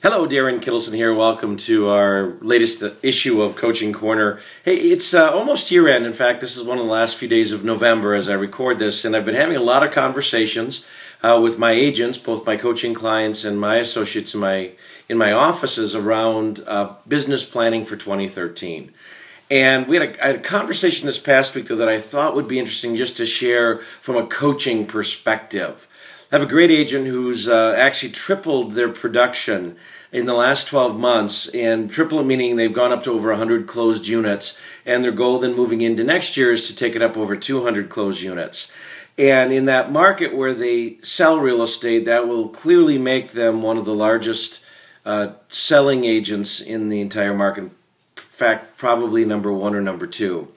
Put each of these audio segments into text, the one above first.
Hello, Darren Kittleson here. Welcome to our latest issue of Coaching Corner. Hey, it's almost year end. In fact, this is one of the last few days of November as I record this, and I've been having a lot of conversations with my agents, both my coaching clients and my associates in my offices around business planning for 2013. And I had a conversation this past week, though, that I thought would be interesting just to share from a coaching perspective. I have a great agent who's actually tripled their production in the last 12 months, and triple meaning they've gone up to over 100 closed units, and their goal then moving into next year is to take it up over 200 closed units. And in that market where they sell real estate, that will clearly make them one of the largest selling agents in the entire market. In fact, probably number one or number two.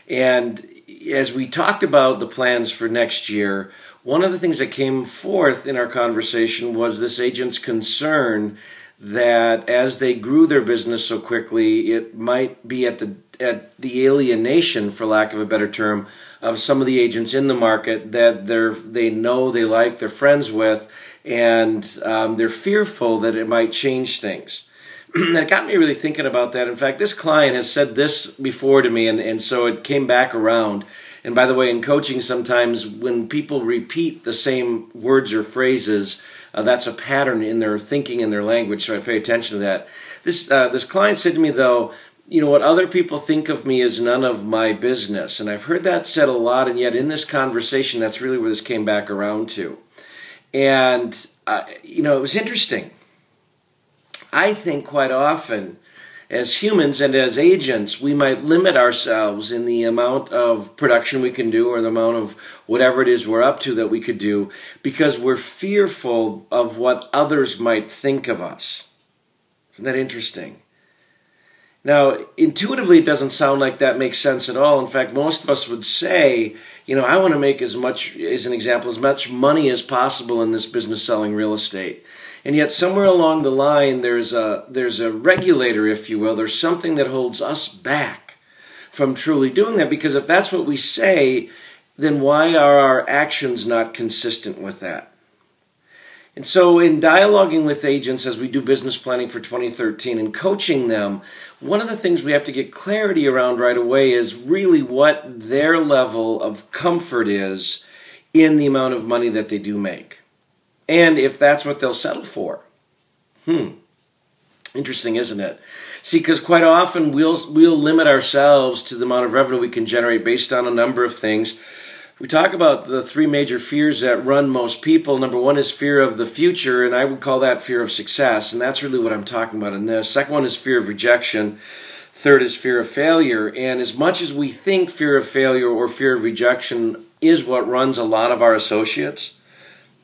And as we talked about the plans for next year, one of the things that came forth in our conversation was this agent's concern that as they grew their business so quickly, it might be at the alienation, for lack of a better term, of some of the agents in the market that they know, they like, they're friends with, and they're fearful that it might change things. That got me really thinking about that. In fact, this client has said this before to me, and so it came back around. And by the way, in coaching, sometimes when people repeat the same words or phrases, that's a pattern in their thinking and their language, so I pay attention to that. This client said to me, though, you know, what other people think of me is none of my business. And I've heard that said a lot, and yet in this conversation, that's really where this came back around to. And, you know, it was interesting. I think quite often, as humans and as agents, we might limit ourselves in the amount of production we can do or the amount of whatever it is we're up to that we could do because we're fearful of what others might think of us. Isn't that interesting? Now, intuitively, it doesn't sound like that makes sense at all. In fact, most of us would say, you know, I want to make as much, as an example, as much money as possible in this business selling real estate. And yet somewhere along the line, there's a regulator, if you will. There's something that holds us back from truly doing that. Because if that's what we say, then why are our actions not consistent with that? And so in dialoguing with agents as we do business planning for 2013 and coaching them, one of the things we have to get clarity around right away is really what their level of comfort is in the amount of money that they do make. And if that's what they'll settle for. Interesting, isn't it? See, because quite often we'll limit ourselves to the amount of revenue we can generate based on a number of things. We talk about the three major fears that run most people. Number one is fear of the future, and I would call that fear of success. And that's really what I'm talking about in this. Second one is fear of rejection. Third is fear of failure. And as much as we think fear of failure or fear of rejection is what runs a lot of our associates,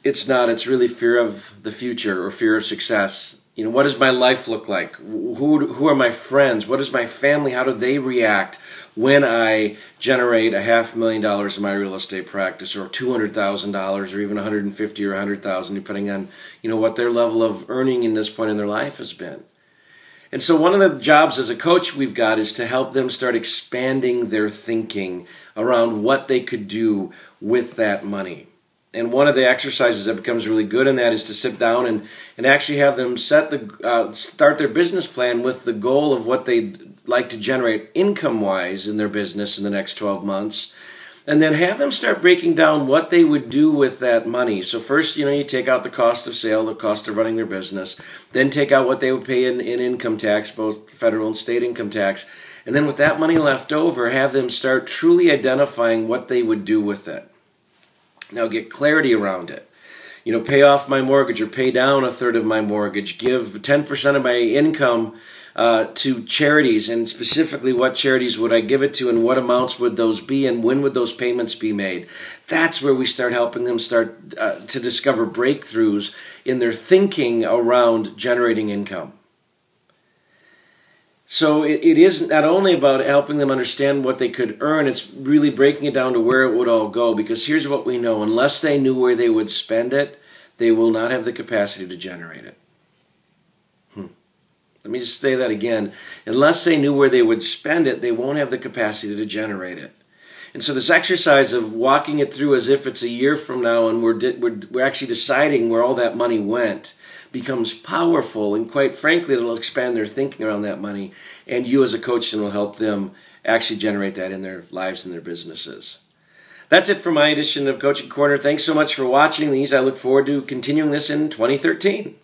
it's not. It's really fear of the future or fear of success. You know, what does my life look like? Who are my friends? What is my family? How do they react when I generate $500,000 in my real estate practice, or $200,000, or even $150,000 or $100,000, depending on, you know, what their level of earning in this point in their life has been. And so one of the jobs as a coach we've got is to help them start expanding their thinking around what they could do with that money. And one of the exercises that becomes really good in that is to sit down and actually have them start their business plan with the goal of what they'd like to generate income-wise in their business in the next 12 months. And then have them start breaking down what they would do with that money. So first, you know, you take out the cost of sale, the cost of running their business. Then take out what they would pay in income tax, both federal and state income tax. And then with that money left over, have them start truly identifying what they would do with it. Now get clarity around it. You know, pay off my mortgage or pay down a third of my mortgage. Give 10% of my income to charities, and specifically what charities would I give it to and what amounts would those be and when would those payments be made. That's where we start helping them start to discover breakthroughs in their thinking around generating income. So it is not only about helping them understand what they could earn, it's really breaking it down to where it would all go. Because here's what we know. Unless they knew where they would spend it, they will not have the capacity to generate it. Let me just say that again. Unless they knew where they would spend it, they won't have the capacity to generate it. And so this exercise of walking it through as if it's a year from now and we're actually deciding where all that money went, becomes powerful, and quite frankly, it'll expand their thinking around that money, and you as a coach will help them actually generate that in their lives and their businesses. That's it for my edition of Coaching Corner. Thanks so much for watching these. I look forward to continuing this in 2013.